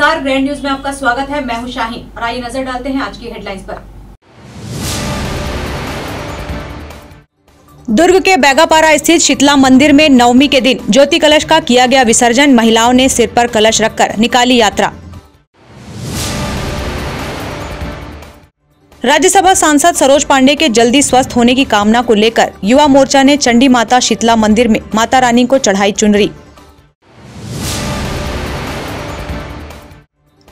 नमस्कार, grand news में आपका स्वागत है। मैं हूं शाहीन और आइए नजर डालते हैं आज की हेडलाइंस पर। दुर्ग के बैगापारा स्थित शीतला मंदिर में नवमी के दिन ज्योति कलश का किया गया विसर्जन। महिलाओं ने सिर पर कलश रखकर निकाली यात्रा। राज्यसभा सांसद सरोज पांडे के जल्दी स्वस्थ होने की कामना को लेकर युवा मोर्चा ने चंडी माता शीतला मंदिर में माता रानी को चढ़ाई चुनरी।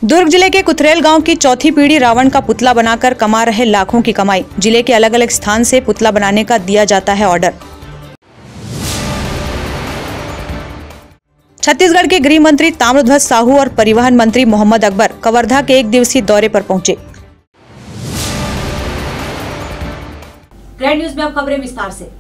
दुर्ग जिले के कुथरेल गांव की चौथी पीढ़ी रावण का पुतला बनाकर कमा रहे लाखों की कमाई। जिले के अलग अलग स्थान से पुतला बनाने का दिया जाता है ऑर्डर। छत्तीसगढ़ के गृह मंत्री ताम्रध्वज साहू और परिवहन मंत्री मोहम्मद अकबर कवर्धा के 1 दिवसीय दौरे पर पहुंचे। ग्रैंड न्यूज में अब खबरें विस्तार से।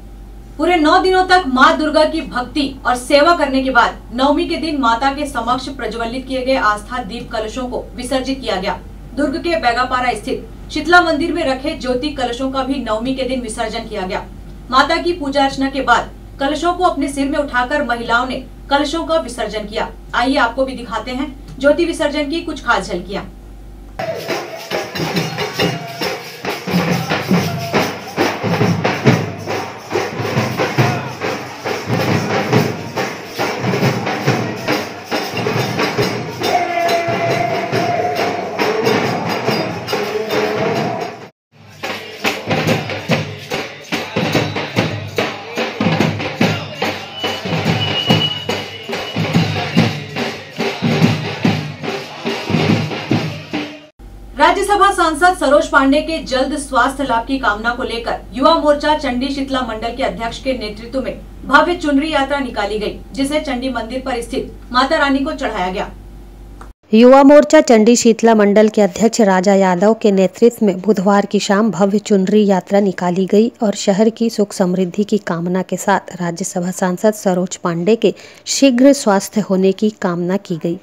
पूरे 9 दिनों तक मां दुर्गा की भक्ति और सेवा करने के बाद नवमी के दिन माता के समक्ष प्रज्वलित किए गए आस्था दीप कलशों को विसर्जित किया गया। दुर्ग के बैगापारा स्थित शीतला मंदिर में रखे ज्योति कलशों का भी नवमी के दिन विसर्जन किया गया। माता की पूजा अर्चना के बाद कलशों को अपने सिर में उठाकर महिलाओं ने कलशों का विसर्जन किया। आइए आपको भी दिखाते हैं ज्योति विसर्जन की कुछ खास झलकियाँ। राज्यसभा सांसद सरोज पांडे के जल्द स्वास्थ्य लाभ की कामना को लेकर युवा मोर्चा चंडी शीतला मंडल के अध्यक्ष के नेतृत्व में भव्य चुनरी यात्रा निकाली गई, जिसे चंडी मंदिर पर स्थित माता रानी को चढ़ाया गया। युवा मोर्चा चंडी शीतला मंडल के अध्यक्ष राजा यादव के नेतृत्व में बुधवार की शाम भव्य चुनरी यात्रा निकाली गई और शहर की सुख समृद्धि की कामना के साथ राज्यसभा सांसद सरोज पांडे के शीघ्र स्वास्थ्य होने की कामना की गई।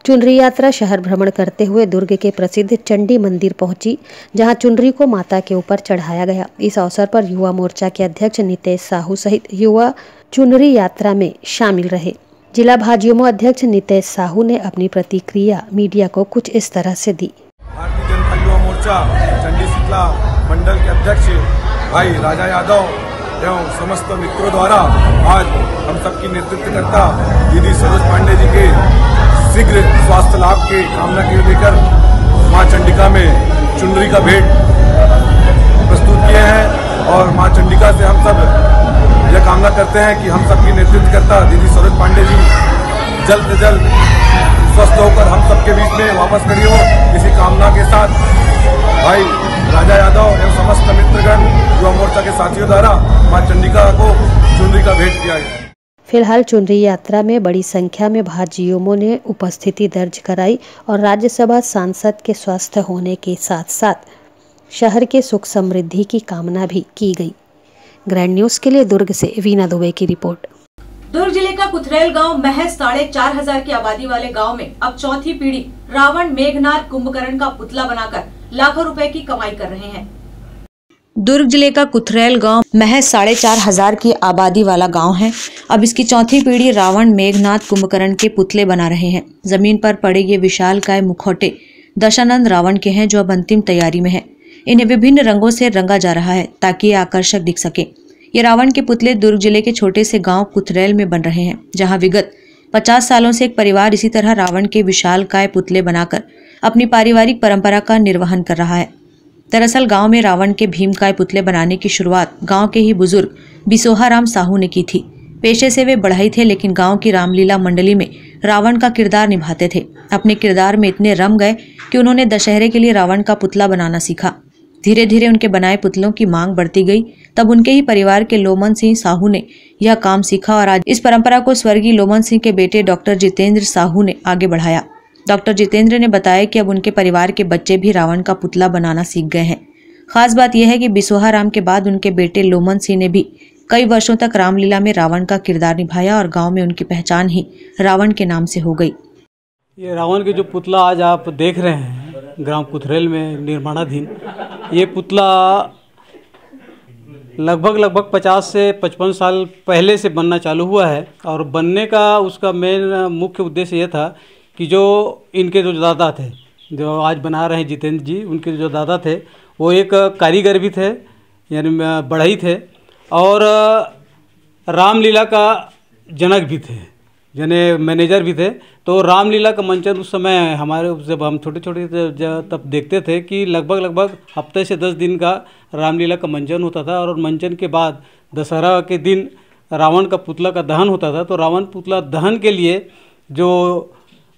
चुनरी यात्रा शहर भ्रमण करते हुए दुर्ग के प्रसिद्ध चंडी मंदिर पहुंची, जहां चुनरी को माता के ऊपर चढ़ाया गया। इस अवसर पर युवा मोर्चा के अध्यक्ष नितेश साहू सहित युवा चुनरी यात्रा में शामिल रहे। जिला भाजयुमो अध्यक्ष नितेश साहू ने अपनी प्रतिक्रिया मीडिया को कुछ इस तरह से दी। भारतीय जनता युवा मोर्चा चंडी शीतला मंडल के अध्यक्ष भाई राजा यादव एवं समस्त मित्रों द्वारा आज हम सबकी नेतृत्वकर्ता दीदी सरोज पांडे जी के शीघ्र स्वास्थ्य लाभ की कामना के लेकर मां चंडिका में चुनरी का भेंट प्रस्तुत किए हैं और मां चंडिका से हम सब यह कामना करते हैं कि हम सबकी नेतृत्वकर्ता दीदी सरोज पांडे जी जल्द से जल्द स्वस्थ होकर हम सबके बीच में वापस खड़ी हो। इसी कामना के साथ भाई राजा यादव एवं समस्त मित्रगण युवा मोर्चा के साथियों द्वारा मां चंडिका को चुनरी का भेंट किया गया। फिलहाल चुनरी यात्रा में बड़ी संख्या में भाजयुमो ने उपस्थिति दर्ज कराई और राज्यसभा सांसद के स्वस्थ होने के साथ साथ शहर के सुख समृद्धि की कामना भी की गई। ग्रैंड न्यूज के लिए दुर्ग से वीना दुबे की रिपोर्ट। दुर्ग जिले का कुथरेल गांव महज 4,500 की आबादी वाले गांव में अब चौथी पीढ़ी रावण मेघनाद कुंभकर्ण का पुतला बनाकर लाखों रुपए की कमाई कर रहे हैं। दुर्ग जिले का कुथरेल गांव महज 4,500 की आबादी वाला गांव है। अब इसकी चौथी पीढ़ी रावण मेघनाद कुंभकर्ण के पुतले बना रहे हैं। जमीन पर पड़े ये विशालकाय मुखौटे दशानंद रावण के हैं, जो अब अंतिम तैयारी में है। इन्हें विभिन्न रंगों से रंगा जा रहा है ताकि ये आकर्षक दिख सके। ये रावण के पुतले दुर्ग जिले के छोटे से गांव कुथरेल में बन रहे हैं, जहां विगत 50 सालों से एक परिवार इसी तरह रावण के विशालकाय पुतले बनाकर अपनी पारिवारिक परंपरा का निर्वहन कर रहा है। दरअसल गांव में रावण के भीमकाय पुतले बनाने की शुरुआत गांव के ही बुजुर्ग बिसोहाराम साहू ने की थी। पेशे से वे बढ़ई थे, लेकिन गांव की रामलीला मंडली में रावण का किरदार निभाते थे। अपने किरदार में इतने रम गए कि उन्होंने दशहरे के लिए रावण का पुतला बनाना सीखा। धीरे धीरे उनके बनाए पुतलों की मांग बढ़ती गई। तब उनके ही परिवार के लोमन सिंह साहू ने यह काम सीखा और आज इस परंपरा को स्वर्गीय लोमन सिंह के बेटे डॉक्टर जितेंद्र साहू ने आगे बढ़ाया। डॉक्टर जितेंद्र ने बताया कि अब उनके परिवार के बच्चे भी रावण का पुतला बनाना सीख गए हैं। खास बात यह है कि बिसोहाराम के बाद उनके बेटे लोमन सिंह ने भी कई वर्षों तक रामलीला में रावण का किरदार निभाया और गांव में उनकी पहचान ही रावण के नाम से हो गई। ये रावण के जो पुतला आज आप देख रहे हैं ग्राम कुथरेल में निर्माणाधीन, ये पुतला लगभग 50 से 55 साल पहले से बनना चालू हुआ है और बनने का उसका मेन मुख्य उद्देश्य ये था कि जो इनके जो दादा थे, जो आज बना रहे हैं जितेंद्र जी, उनके जो दादा थे वो एक कारीगर भी थे, यानी बढ़ई थे, और रामलीला का जनक भी थे, यानी मैनेजर भी थे। तो रामलीला का मंचन उस समय हमारे, जब हम छोटे छोटे तब देखते थे कि लगभग हफ्ते से 10 दिन का रामलीला का मंचन होता था, और मंचन के बाद दशहरा के दिन रावण का पुतला का दहन होता था। तो रावण पुतला दहन के लिए जो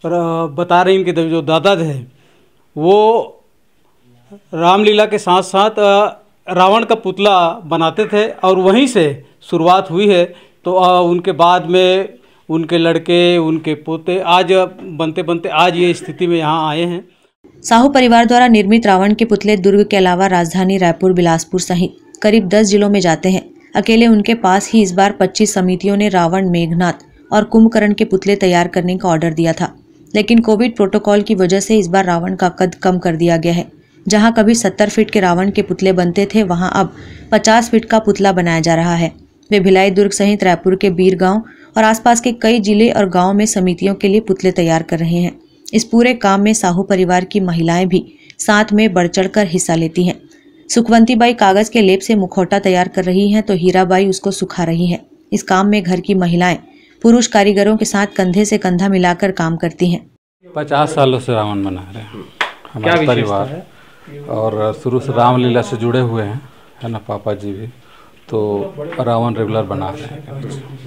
बता रहे इनके जो दादा थे वो रामलीला के साथ साथ रावण का पुतला बनाते थे, और वहीं से शुरुआत हुई है। तो उनके बाद में उनके लड़के, उनके पोते आज बनते बनते आज ये स्थिति में यहाँ आए हैं। साहू परिवार द्वारा निर्मित रावण के पुतले दुर्ग के अलावा राजधानी रायपुर, बिलासपुर सहित करीब 10 जिलों में जाते हैं। अकेले उनके पास ही इस बार 25 समितियों ने रावण, मेघनाथ और कुंभकर्ण के पुतले तैयार करने का ऑर्डर दिया था, लेकिन कोविड प्रोटोकॉल की वजह से इस बार रावण का कद कम कर दिया गया है। जहां कभी 70 फीट के रावण के पुतले बनते थे, वहां अब 50 फीट का पुतला बनाया जा रहा है। वे भिलाई, दुर्ग सहित रायपुर के बीरगांव और आसपास के कई जिले और गाँव में समितियों के लिए पुतले तैयार कर रहे हैं। इस पूरे काम में साहू परिवार की महिलाएं भी साथ में बढ़ चढ़ कर हिस्सा लेती हैं। सुखवंती बाई कागज के लेप से मुखौटा तैयार कर रही हैं, तो हीराबाई उसको सुखा रही हैं। इस काम में घर की महिलाएं पुरुष कारीगरों के साथ कंधे से कंधा मिलाकर काम करती हैं। 50 सालों से रावण बना रहे हैं हमारे परिवार, और शुरू से रामलीला से जुड़े हुए हैं, है ना, पापा जी भी। तो रावण रेगुलर बना रहे हैं,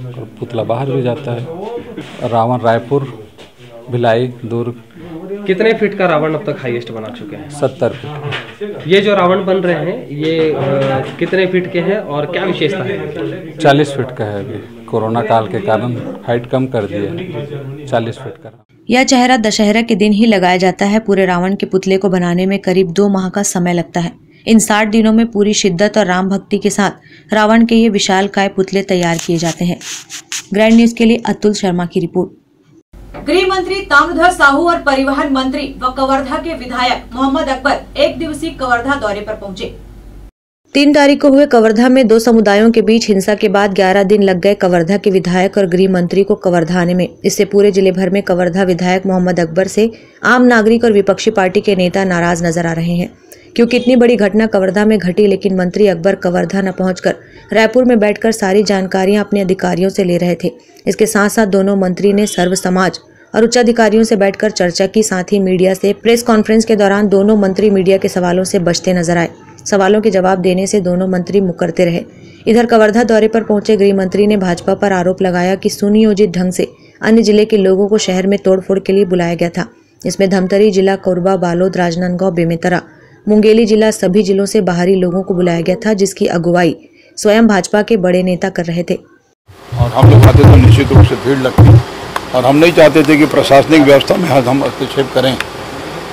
और पुतला बाहर भी जाता है। रावण रायपुर, भिलाई, दुर्ग। कितने फीट का रावण अब तक हाईएस्ट बना चुके हैं? 70 फीट। ये जो रावण बन रहे हैं ये कितने फीट के हैं और क्या विशेषता है? 40 फीट का है। अभी कोरोना काल के कारण हाइट कम कर दी है, 40 फीट का। यह चेहरा दशहरा के दिन ही लगाया जाता है। पूरे रावण के पुतले को बनाने में करीब 2 माह का समय लगता है। इन 60 दिनों में पूरी शिद्दत और राम भक्ति के साथ रावण के ये विशालकाय पुतले तैयार किए जाते हैं। ग्रैंड न्यूज के लिए अतुल शर्मा की रिपोर्ट। गृह मंत्री ताम्रध्वज साहू और परिवहन मंत्री व कवर्धा के विधायक मोहम्मद अकबर 1 दिवसीय कवर्धा दौरे पर पहुंचे। 3 तारीख को हुए कवर्धा में 2 समुदायों के बीच हिंसा के बाद 11 दिन लग गए कवर्धा के विधायक और गृह मंत्री को कवर्धा आने में। इससे पूरे जिले भर में कवर्धा विधायक मोहम्मद अकबर से आम नागरिक और विपक्षी पार्टी के नेता नाराज नजर आ रहे हैं, क्योंकि इतनी बड़ी घटना कवर्धा में घटी, लेकिन मंत्री अकबर कवर्धा न पहुंचकर रायपुर में बैठकर सारी जानकारियां अपने अधिकारियों से ले रहे थे। इसके साथ साथ दोनों मंत्री ने सर्व समाज और उच्च अधिकारियों से बैठकर चर्चा की। साथ ही मीडिया से प्रेस कॉन्फ्रेंस के दौरान दोनों मंत्री मीडिया के सवालों से बचते नजर आए। सवालों के जवाब देने से दोनों मंत्री मुकरते रहे। इधर कवर्धा दौरे पर पहुंचे गृह मंत्री ने भाजपा पर आरोप लगाया कि सुनियोजित ढंग से अन्य जिले के लोगों को शहर में तोड़फोड़ के लिए बुलाया गया था। इसमें धमतरी जिला, कोरबा, बालोद, राजनांदगांव, बेमेतरा, मुंगेली जिला, सभी जिलों से बाहरी लोगों को बुलाया गया था, जिसकी अगुवाई स्वयं भाजपा के बड़े नेता कर रहे थे। और हम लोग चाहते थे निश्चित रूप से भीड़ लगती, और हम नहीं चाहते थे कि प्रशासनिक व्यवस्था में हम हस्तक्षेप करें,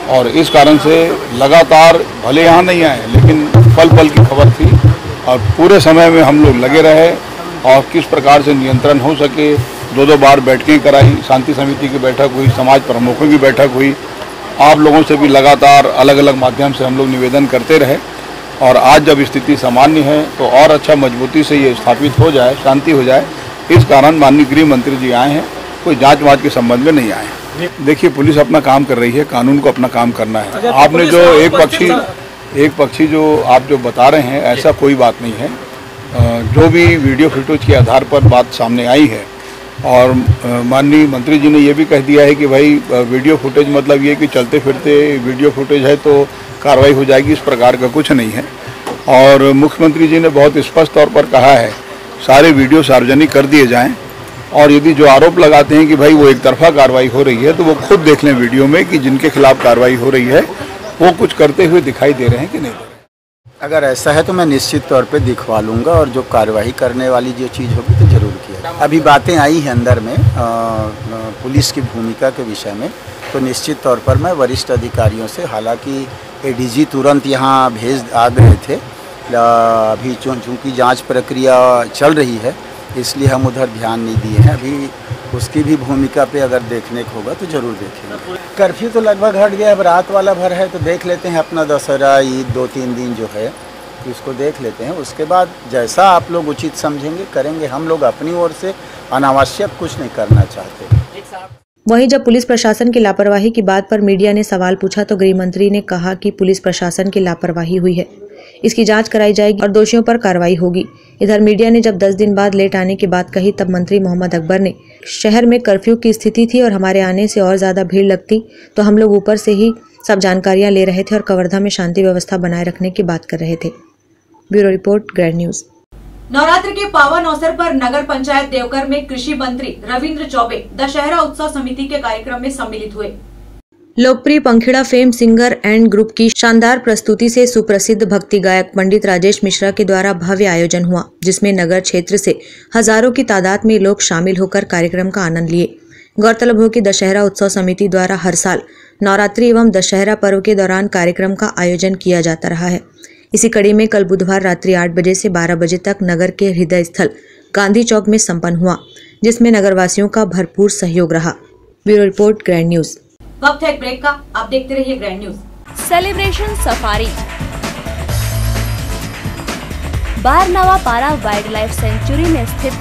और इस कारण से लगातार भले यहाँ नहीं आए, लेकिन पल पल की खबर थी, और पूरे समय में हम लोग लगे रहे, और किस प्रकार से नियंत्रण हो सके। 2-2 बार बैठकें कराई, शांति समिति की बैठक हुई, समाज प्रमुखों की बैठक हुई, आप लोगों से भी लगातार अलग अलग माध्यम से हम लोग निवेदन करते रहे। और आज जब स्थिति सामान्य है तो और अच्छा मजबूती से ये स्थापित हो जाए, शांति हो जाए, इस कारण माननीय गृह मंत्री जी आए हैं। कोई जांच वाँच के संबंध में नहीं आए। देखिए, पुलिस अपना काम कर रही है, कानून को अपना काम करना है। आपने जो एक पक्षी जो आप जो बता रहे हैं, ऐसा कोई बात नहीं है। जो भी वीडियो फुटेज के आधार पर बात सामने आई है, और माननीय मंत्री जी ने ये भी कह दिया है कि भाई वीडियो फुटेज मतलब ये कि चलते फिरते वीडियो फुटेज है तो कार्रवाई हो जाएगी, इस प्रकार का कुछ नहीं है। और मुख्यमंत्री जी ने बहुत स्पष्ट तौर पर कहा है सारे वीडियो सार्वजनिक कर दिए जाएं, और यदि जो आरोप लगाते हैं कि भाई वो एक तरफा कार्रवाई हो रही है, तो वो खुद देख लें वीडियो में कि जिनके खिलाफ कार्रवाई हो रही है वो कुछ करते हुए दिखाई दे रहे हैं कि नहीं दे रहे। अगर ऐसा है तो मैं निश्चित तौर पे दिखवा लूँगा, और जो कार्रवाई करने वाली जो चीज़ होगी तो ज़रूर किया। अभी बातें आई हैं अंदर में पुलिस की भूमिका के विषय में, तो निश्चित तौर पर मैं वरिष्ठ अधिकारियों से, हालांकि एडीजी तुरंत यहाँ आ गए थे, अभी चूँकि जांच प्रक्रिया चल रही है इसलिए हम उधर ध्यान नहीं दिए हैं। अभी उसकी भी भूमिका पे अगर देखने को होगा तो ज़रूर देखेंगे। कर्फ्यू तो लगभग हट गया, अब रात वाला भर है, तो देख लेते हैं अपना दशहरा, ईद 2-3 दिन जो है उसको देख लेते हैं। उसके बाद जैसा आप लोग उचित समझेंगे करेंगे। हम लोग अपनी ओर से अनावश्यक कुछ नहीं करना चाहते। वहीं जब पुलिस प्रशासन की लापरवाही की बात पर मीडिया ने सवाल पूछा तो गृह मंत्री ने कहा कि पुलिस प्रशासन की लापरवाही हुई है, इसकी जांच कराई जाएगी और दोषियों पर कार्रवाई होगी। इधर मीडिया ने जब 10 दिन बाद लेट आने की बात कही तब मंत्री मोहम्मद अकबर ने शहर में कर्फ्यू की स्थिति थी और हमारे आने से और ज्यादा भीड़ लगती तो हम लोग ऊपर से ही सब जानकारियां ले रहे थे और कवर्धा में शांति व्यवस्था बनाए रखने की बात कर रहे थे। Bureau report, grand news. Navratra के पावन अवसर पर नगर पंचायत देवकर में कृषि मंत्री रविंद्र चौबे दशहरा उत्सव समिति के कार्यक्रम में सम्मिलित हुए। लोकप्रिय पंखीड़ा फेम सिंगर एंड ग्रुप की शानदार प्रस्तुति से सुप्रसिद्ध भक्ति गायक पंडित राजेश मिश्रा के द्वारा भव्य आयोजन हुआ, जिसमें नगर क्षेत्र से हजारों की तादाद में लोग शामिल होकर कार्यक्रम का आनंद लिए। गौरतलब हो कि दशहरा उत्सव समिति द्वारा हर साल नवरात्रि एवं दशहरा पर्व के दौरान कार्यक्रम का आयोजन किया जाता रहा है। इसी कड़ी में कल बुधवार रात्रि 8 बजे से 12 बजे तक नगर के हृदय स्थल गांधी चौक में संपन्न हुआ, जिसमें नगरवासियों का भरपूर सहयोग रहा। Bureau report, grand news. वक्त है ब्रेक का, आप देखते रहिए ग्रैंड न्यूज। सेलिब्रेशन सफारी बारनावा पारा वाइल्ड लाइफ सेंचुरी में स्थित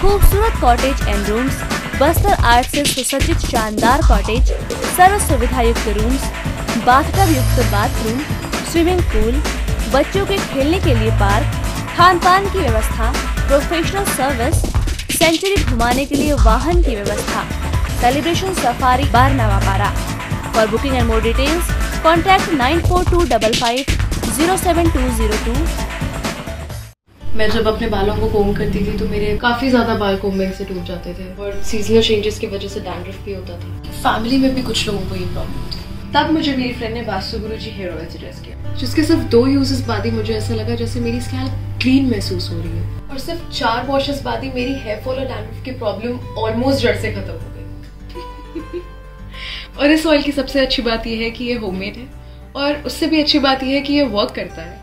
खूबसूरत cottage and rooms, Bastar art से सुसज्जित शानदार कॉटेज, सर्व सुविधा युक्त रूम्स, बाथटब युक्त बाथरूम, स्विमिंग पूल, बच्चों के खेलने के लिए पार्क, खान पान की व्यवस्था, प्रोफेशनल सर्विस, सेंचुरी घुमाने के लिए वाहन की व्यवस्था। सेलिब्रेशन सफारी बारनावा पारा। For booking and more details contact 942255070202। मैं जब अपने बालों को कोम करती थी तो मेरे काफ़ी ज़्यादा बाल कोम्बिंग से टूट जाते थे और सीजनल चेंजेस की वजह से डैंड्रफ भी होता था। फैमिली में भी कुछ लोगों को ये प्रॉब्लम थी। तब मुझे मेरी फ्रेंड ने वास्तु गुरुजी हेयर ऑयल सजेस्ट किया, जिसके सिर्फ 2 यूजेस बाद ही मुझे ऐसा लगा जैसे मेरी स्कैल्प क्लीन महसूस हो रही है और सिर्फ 4 वॉशेस बाद ही मेरी हेयर फॉल और डैंड्रफ की प्रॉब्लम ऑलमोस्ट जड़ से खत्म हो गई। और इस ऑयल की सबसे अच्छी बात यह है कि ये होममेड है और उससे भी अच्छी बात यह है कि ये वर्क करता है।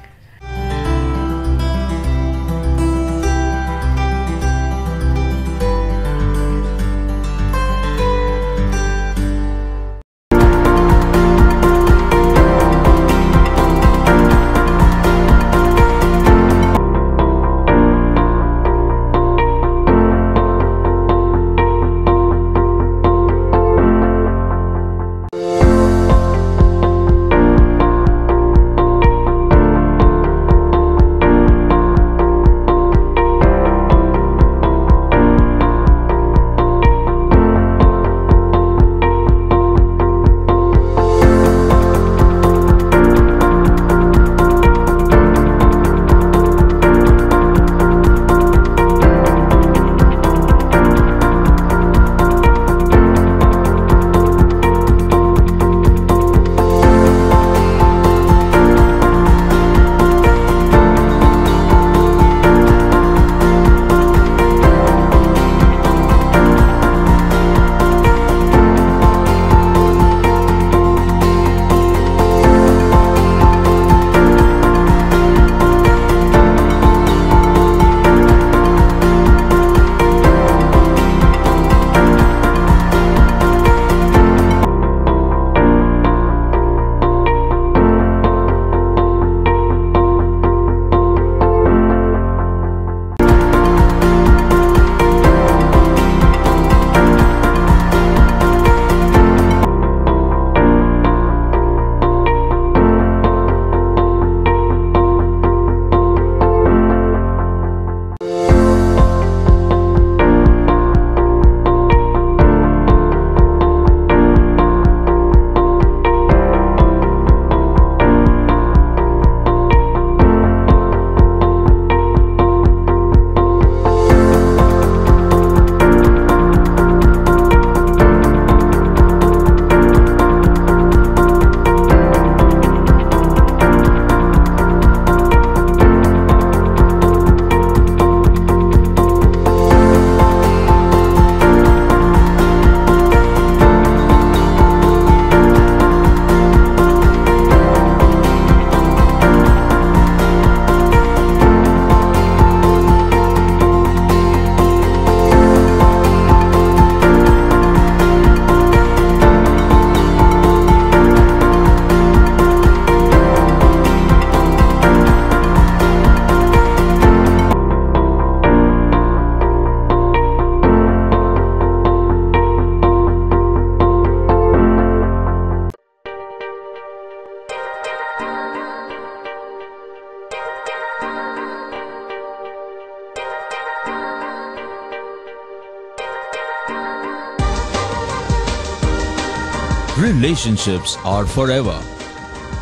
relationships are forever.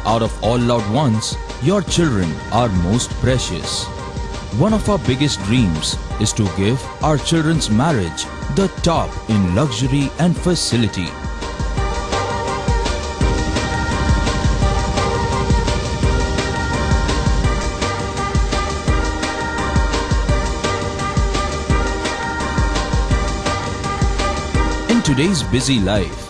Out of all loved ones, your children are most precious. One of our biggest dreams is to give our children's marriage the top in luxury and facility. In today's busy life,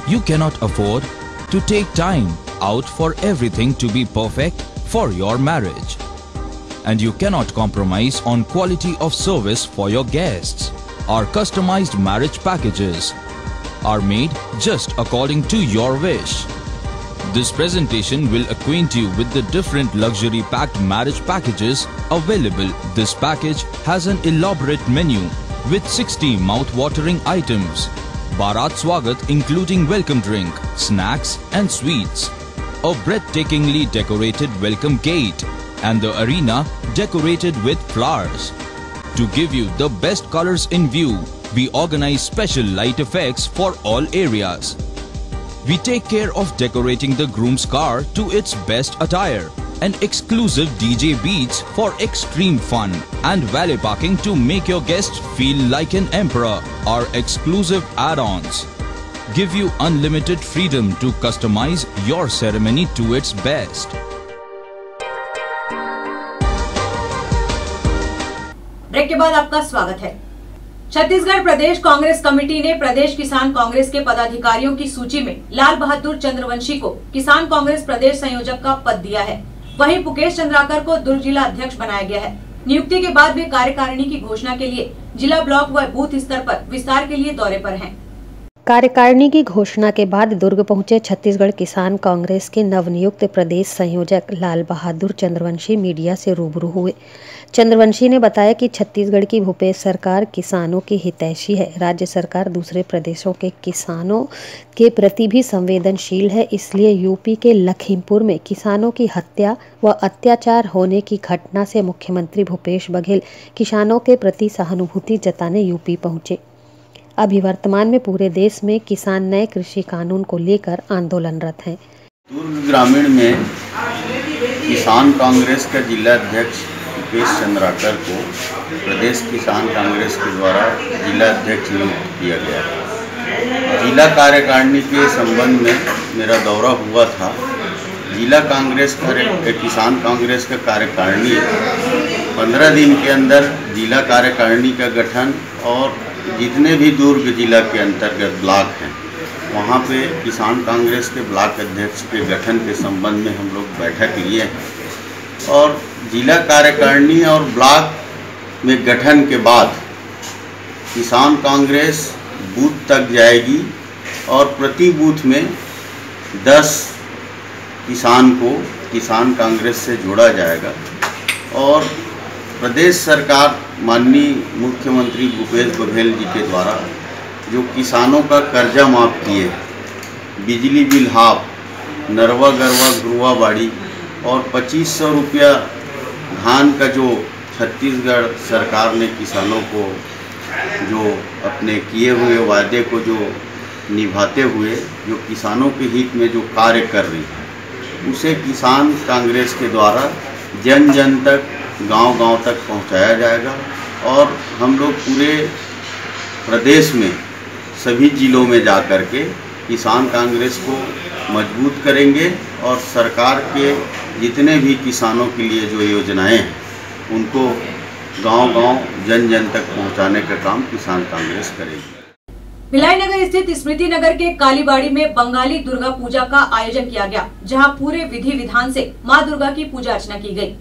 you cannot afford to take time out for everything to be perfect for your marriage. And you cannot compromise on quality of service for your guests. Our customized marriage packages are made just according to your wish. This presentation will acquaint you with the different luxury packed marriage packages available. This package has an elaborate menu with 60 mouth-watering items. Bharat Swagat including welcome drink, snacks and sweets. A breathtakingly decorated welcome gate and the arena decorated with flowers. To give you the best colors in view, we organize special light effects for all areas. We take care of decorating the groom's car to its best attire and exclusive DJ beats for extreme fun and valet parking to make your guests feel like an emperor. Our exclusive add-ons give you unlimited freedom to customize your ceremony to its best. Break के बाद आपका स्वागत है। छत्तीसगढ़ प्रदेश Congress committee ने प्रदेश किसान कांग्रेस के पदाधिकारियों की सूची में लाल बहादुर चंद्रवंशी को किसान कांग्रेस प्रदेश संयोजक का पद दिया है। वहीं पुकेश चंद्राकर को दुर्ग जिला अध्यक्ष बनाया गया है। नियुक्ति के बाद वे कार्यकारिणी की घोषणा के लिए जिला, ब्लॉक व बूथ स्तर पर विस्तार के लिए दौरे पर हैं। कार्यकारिणी की घोषणा के बाद दुर्ग पहुंचे छत्तीसगढ़ किसान कांग्रेस के नवनियुक्त प्रदेश संयोजक लाल बहादुर चंद्रवंशी मीडिया से रूबरू हुए। चंद्रवंशी ने बताया कि छत्तीसगढ़ की भूपेश सरकार किसानों की हितैषी है। राज्य सरकार दूसरे प्रदेशों के किसानों के प्रति भी संवेदनशील है, इसलिए यूपी के लखीमपुर में किसानों की हत्या व अत्याचार होने की घटना से मुख्यमंत्री भूपेश बघेल किसानों के प्रति सहानुभूति जताने यूपी पहुंचे। अभी वर्तमान में पूरे देश में किसान नए कृषि कानून को लेकर आंदोलनरत हैं। दुर्ग ग्रामीण में किसान कांग्रेस का जिला अध्यक्ष पुकेश चंद्राकर को प्रदेश किसान कांग्रेस के द्वारा जिला अध्यक्ष नियुक्त किया गया है। जिला कार्यकारिणी के संबंध में मेरा दौरा हुआ था। जिला किसान कांग्रेस का कार्यकारिणी 15 दिन के अंदर जिला कार्यकारिणी का गठन और जितने भी दुर्ग जिला के अंतर्गत ब्लॉक हैं वहाँ पे किसान कांग्रेस के ब्लॉक अध्यक्ष के गठन के संबंध में हम लोग बैठक लिए हैं और जिला कार्यकारिणी और ब्लॉक में गठन के बाद किसान कांग्रेस बूथ तक जाएगी और प्रति बूथ में 10 किसान को किसान कांग्रेस से जोड़ा जाएगा और प्रदेश सरकार माननीय मुख्यमंत्री भूपेश बघेल जी के द्वारा जो किसानों का कर्जा माफ़ किए, बिजली बिल हाफ, नरवा गरवा गुरुआ बाड़ी और 2500 रुपया धान का जो छत्तीसगढ़ सरकार ने किसानों को जो अपने किए हुए वायदे को जो निभाते हुए जो किसानों के हित में जो कार्य कर रही है उसे किसान कांग्रेस के द्वारा जन जन तक, गांव-गांव तक पहुंचाया जाएगा और हम लोग पूरे प्रदेश में सभी जिलों में जा कर के किसान कांग्रेस को मजबूत करेंगे और सरकार के जितने भी किसानों के लिए जो योजनाएं हैं उनको गांव-गांव, जन जन तक पहुंचाने का काम किसान कांग्रेस करेगी। भिलाई नगर स्थित स्मृति नगर के कालीबाड़ी में बंगाली दुर्गा पूजा का आयोजन किया गया, जहां पूरे विधि विधान से मां दुर्गा की पूजा अर्चना की गई।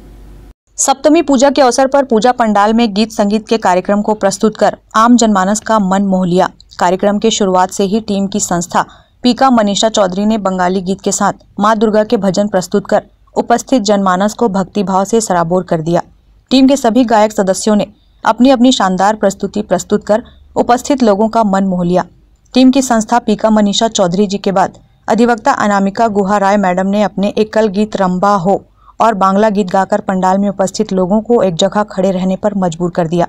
सप्तमी पूजा के अवसर पर पूजा पंडाल में गीत संगीत के कार्यक्रम को प्रस्तुत कर आम जनमानस का मन मोह लिया। कार्यक्रम के शुरुआत से ही टीम की संस्था पीका मनीषा चौधरी ने बंगाली गीत के साथ मां दुर्गा के भजन प्रस्तुत कर उपस्थित जनमानस को भक्तिभाव से सराबोर कर दिया। टीम के सभी गायक सदस्यों ने अपनी अपनी शानदार प्रस्तुति प्रस्तुत कर उपस्थित लोगों का मन मोह लिया। टीम की संस्था पीका मनीषा चौधरी जी के बाद अधिवक्ता अनामिका गुहा राय मैडम ने अपने एकल गीत रंबा हो और बांग्ला गीत गाकर पंडाल में उपस्थित लोगों को एक जगह खड़े रहने पर मजबूर कर दिया।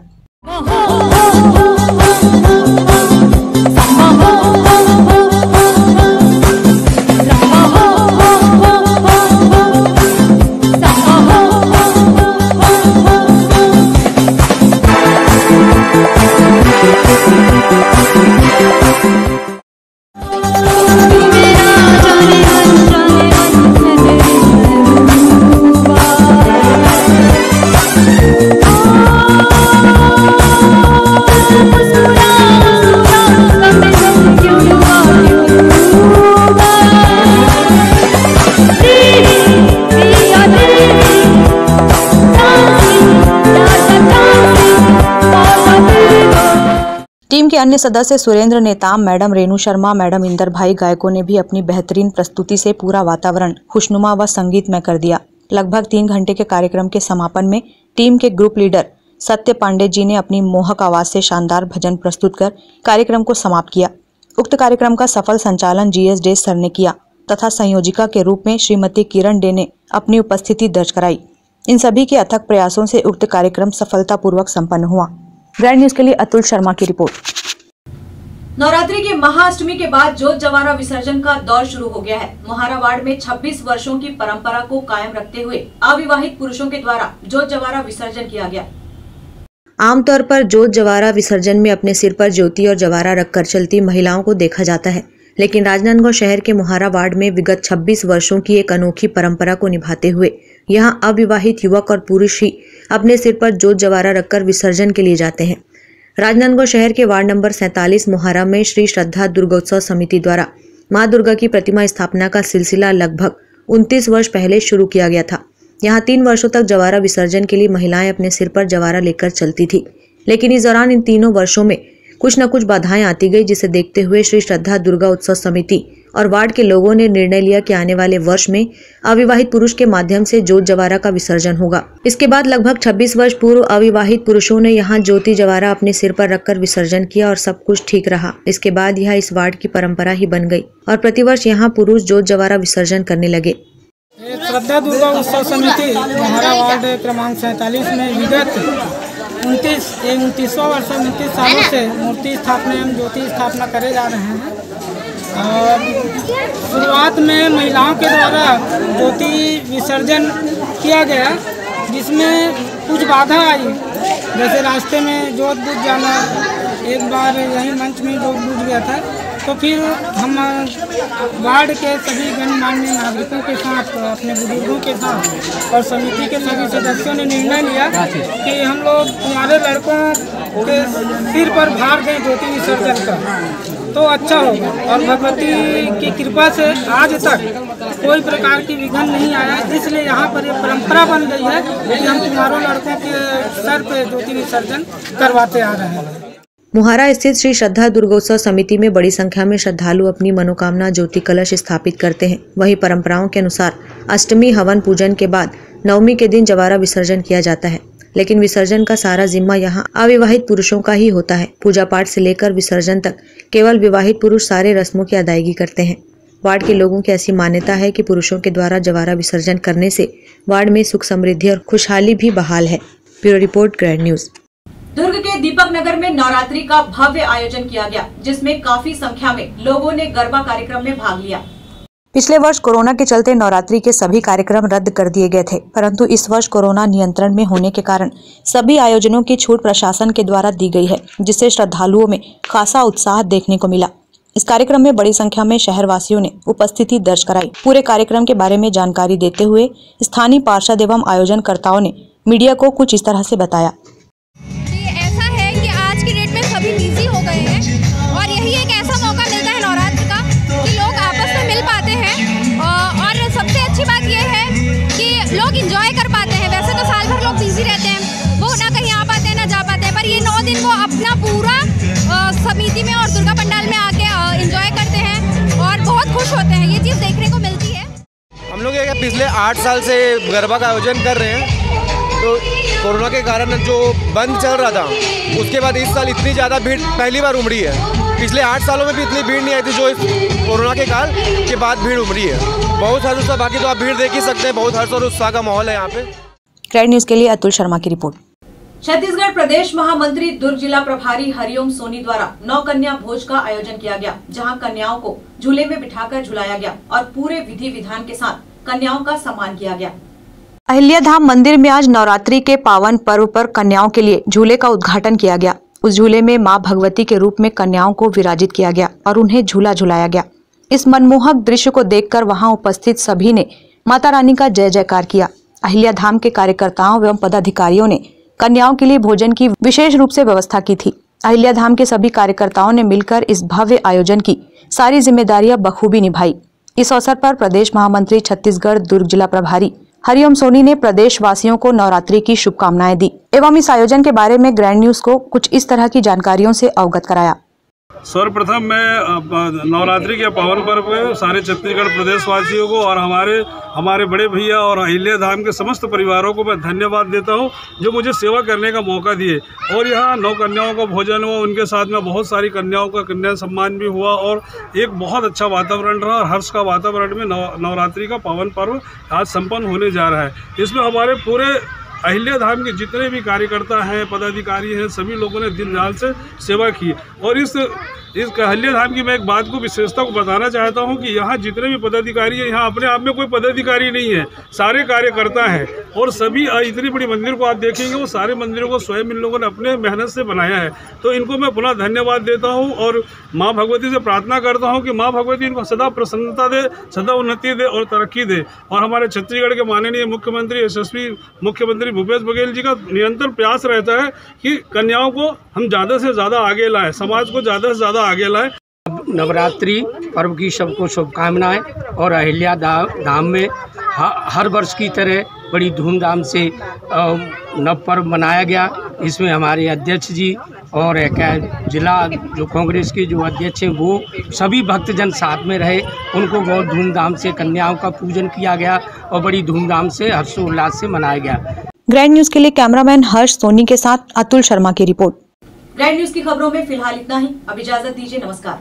टीम के अन्य सदस्य सुरेंद्र नेताम, मैडम रेणु शर्मा, मैडम इंदर भाई गायकों ने भी अपनी बेहतरीन प्रस्तुति से पूरा वातावरण खुशनुमा व संगीतमय कर दिया। लगभग 3 घंटे के कार्यक्रम के समापन में टीम के ग्रुप लीडर सत्य पांडे जी ने अपनी मोहक आवाज से शानदार भजन प्रस्तुत कर कार्यक्रम को समाप्त किया। उक्त कार्यक्रम का सफल संचालन GS डे सर ने किया तथा संयोजिका के रूप में श्रीमती किरण डे ने अपनी उपस्थिति दर्ज कराई। इन सभी के अथक प्रयासों से उक्त कार्यक्रम सफलतापूर्वक संपन्न हुआ। ग्रैंड न्यूज के लिए अतुल शर्मा की रिपोर्ट। नवरात्रि के महाअष्टमी के बाद जोत जवारा विसर्जन का दौर शुरू हो गया है। मोहारा वार्ड में 26 वर्षों की परंपरा को कायम रखते हुए अविवाहित पुरुषों के द्वारा जोत जवारा विसर्जन किया गया। आमतौर पर जोत जवारा विसर्जन में अपने सिर पर ज्योति और जवारा रखकर चलती महिलाओं को देखा जाता है, लेकिन राजनांदगांव शहर के मोहारा वार्ड में विगत 26 वर्षों की एक अनोखी परंपरा को निभाते हुए यहां अविवाहित युवक और पुरुष ही अपने सिर पर जोत जवारा रखकर विसर्जन के लिए जाते हैं। राजनांदगांव शहर के वार्ड नंबर 47 मोहारा में श्री श्रद्धा दुर्गोत्सव समिति द्वारा मां दुर्गा की प्रतिमा स्थापना का सिलसिला लगभग 29 वर्ष पहले शुरू किया गया था। यहाँ 3 वर्षों तक जवारा विसर्जन के लिए महिलाएं अपने सिर पर जवारा लेकर चलती थी, लेकिन इस दौरान इन तीनों वर्षों में कुछ न कुछ बाधाएं आती गई, जिसे देखते हुए श्री श्रद्धा दुर्गा उत्सव समिति और वार्ड के लोगों ने निर्णय लिया कि आने वाले वर्ष में अविवाहित पुरुष के माध्यम से जोत जवारा का विसर्जन होगा। इसके बाद लगभग 26 वर्ष पूर्व अविवाहित पुरुषों ने यहाँ ज्योति जवारा अपने सिर पर रखकर विसर्जन किया और सब कुछ ठीक रहा। इसके बाद यह इस वार्ड की परंपरा ही बन गई और प्रतिवर्ष यहाँ पुरुष जोत जवारा विसर्जन करने लगे। श्रद्धा दुर्गा उत्सव समिति मोहारा वार्ड क्रमांक 47 में विगत 29 सालों से मूर्ति स्थापना एवं ज्योति स्थापना करे जा रहे हैं। और शुरुआत में महिलाओं के द्वारा ज्योति विसर्जन किया गया, जिसमें कुछ बाधा आई, जैसे रास्ते में जोत बुझ जाना। एक बार यही मंच में जोत बुझ गया था, तो फिर हम वार्ड के सभी गणमान्य नागरिकों के साथ, अपने बुजुर्गों के साथ और समिति के सभी सदस्यों ने निर्णय लिया कि हम लोग हमारे लड़कों के सिर पर भार दें ज्योति विसर्जन का, तो अच्छा होगा। और भगवती की कृपा से आज तक कोई प्रकार की विघ्न नहीं आया, इसलिए यहाँ पर ये परंपरा बन गई है कि हम तुम्हारों लड़कों के सर पे ज्योति विसर्जन करवाते आ रहे हैं। मोहारा स्थित श्री श्रद्धा दुर्गोत्सव समिति में बड़ी संख्या में श्रद्धालु अपनी मनोकामना ज्योति कलश स्थापित करते हैं। वहीं परंपराओं के अनुसार अष्टमी हवन पूजन के बाद नवमी के दिन जवारा विसर्जन किया जाता है, लेकिन विसर्जन का सारा जिम्मा यहाँ अविवाहित पुरुषों का ही होता है। पूजा पाठ से लेकर विसर्जन तक केवल विवाहित पुरुष सारे रस्मों की अदायगी करते हैं। वार्ड के लोगों की ऐसी मान्यता है कि पुरुषों के द्वारा जवारा विसर्जन करने से वार्ड में सुख समृद्धि और खुशहाली भी बहाल है। Bureau report, grand news. Durg के दीपक नगर में नवरात्रि का भव्य आयोजन किया गया, जिसमें काफी संख्या में लोगों ने गरबा कार्यक्रम में भाग लिया। पिछले वर्ष कोरोना के चलते नवरात्रि के सभी कार्यक्रम रद्द कर दिए गए थे, परंतु इस वर्ष कोरोना नियंत्रण में होने के कारण सभी आयोजनों की छूट प्रशासन के द्वारा दी गई है, जिससे श्रद्धालुओं में खासा उत्साह देखने को मिला। इस कार्यक्रम में बड़ी संख्या में शहरवासियों ने उपस्थिति दर्ज कराई। पूरे कार्यक्रम के बारे में जानकारी देते हुए स्थानीय पार्षद एवं आयोजनकर्ताओं ने मीडिया को कुछ इस तरह से बताया। सभी बिजी हो गए हैं और यही एक ऐसा मौका मिलता है नवरात्र का कि लोग आपस में मिल पाते हैं। और सबसे अच्छी बात यह है कि लोग एंजॉय कर पाते हैं। वैसे तो साल भर लोग बिजी रहते हैं, वो ना कहीं आ पाते हैं ना जा पाते हैं, पर ये 9 दिन वो अपना पूरा समिति में और दुर्गा पंडाल में आके एंजॉय करते हैं और बहुत खुश होते हैं। ये चीज़ देखने को मिलती है। हम लोग पिछले 8 साल से गरबा का आयोजन कर रहे हैं, तो कोरोना के कारण जो बंद चल रहा था, उसके बाद इस साल इतनी ज़्यादा भीड़ पहली बार उमड़ी है। पिछले 8 सालों में भी इतनी भीड़ नहीं आई थी जो इस कोरोना के काल के बाद भीड़ उमड़ी है। बहुत हर्ष उत्साह, बाकी तो आप भीड़ देख ही सकते हैं, बहुत हर्ष और उत्साह का माहौल है यहाँ पे। ग्रैंड न्यूज के लिए अतुल शर्मा की रिपोर्ट। छत्तीसगढ़ प्रदेश महामंत्री दुर्ग जिला प्रभारी हरिओम सोनी द्वारा 9 कन्या भोज का आयोजन किया गया, जहां कन्याओं को झूले में बिठाकर झुलाया गया और पूरे विधि विधान के साथ कन्याओं का सम्मान किया गया। अहिल्याधाम मंदिर में आज नवरात्रि के पावन पर्व पर कन्याओं के लिए झूले का उद्घाटन किया गया। उस झूले में मां भगवती के रूप में कन्याओं को विराजित किया गया और उन्हें झूला झुलाया गया। इस मनमोहक दृश्य को देखकर वहां उपस्थित सभी ने माता रानी का जय जयकार किया। अहिल्याधाम के कार्यकर्ताओं एवं पदाधिकारियों ने कन्याओं के लिए भोजन की विशेष रूप से व्यवस्था की थी। अहिल्याधाम के सभी कार्यकर्ताओं ने मिलकर इस भव्य आयोजन की सारी जिम्मेदारियां बखूबी निभाई। इस अवसर पर प्रदेश महामंत्री छत्तीसगढ़ दुर्ग जिला प्रभारी हरिओम सोनी ने प्रदेश वासियों को नवरात्रि की शुभकामनाएं दी एवं इस आयोजन के बारे में ग्रैंड न्यूज को कुछ इस तरह की जानकारियों से अवगत कराया। सर्वप्रथम मैं नवरात्रि के पावन पर्व पे सारे छत्तीसगढ़ प्रदेशवासियों को और हमारे बड़े भैया और अहिल्या धाम के समस्त परिवारों को मैं धन्यवाद देता हूं जो मुझे सेवा करने का मौका दिए। और यहाँ 9 कन्याओं का भोजन हुआ, उनके साथ में बहुत सारी कन्याओं का कन्या सम्मान भी हुआ और एक बहुत अच्छा वातावरण रहा और हर्ष का वातावरण में नवरात्रि का पावन पर्व आज संपन्न होने जा रहा है। इसमें हमारे पूरे अहिल्या धाम के जितने भी कार्यकर्ता हैं, पदाधिकारी हैं, सभी लोगों ने दिन रात से सेवा की। और इस अहिल्या धाम की मैं एक बात को विशेषता को बताना चाहता हूं कि यहाँ जितने भी पदाधिकारी हैं, यहाँ अपने आप में कोई पदाधिकारी नहीं है, सारे कार्यकर्ता हैं। और सभी इतनी बड़ी मंदिर को आप देखेंगे वो सारे मंदिरों को स्वयं इन लोगों ने अपने मेहनत से बनाया है। तो इनको मैं पुनः धन्यवाद देता हूँ और माँ भगवती से प्रार्थना करता हूँ कि माँ भगवती इनको सदा प्रसन्नता दे, सदा उन्नति दे और तरक्की दे। और हमारे छत्तीसगढ़ के माननीय मुख्यमंत्री, यशस्वी मुख्यमंत्री भूपेश बघेल जी का निरंतर प्रयास रहता है कि कन्याओं को हम ज़्यादा से ज़्यादा आगे लाएं, समाज को ज़्यादा से ज़्यादा आगे लाएं। नवरात्रि पर्व की सबको शुभकामनाएं। और अहिल्या धाम में हर वर्ष की तरह बड़ी धूमधाम से नव पर्व मनाया गया। इसमें हमारे अध्यक्ष जी और जिला जो कांग्रेस के जो अध्यक्ष हैं वो सभी भक्तजन साथ में रहे। उनको बहुत धूमधाम से कन्याओं का पूजन किया गया और बड़ी धूमधाम से हर्षोल्लास से मनाया गया। ग्रैंड न्यूज के लिए कैमरामैन हर्ष सोनी के साथ अतुल शर्मा की रिपोर्ट। ग्रैंड न्यूज की खबरों में फिलहाल इतना ही। अब इजाजत दीजिए, नमस्कार।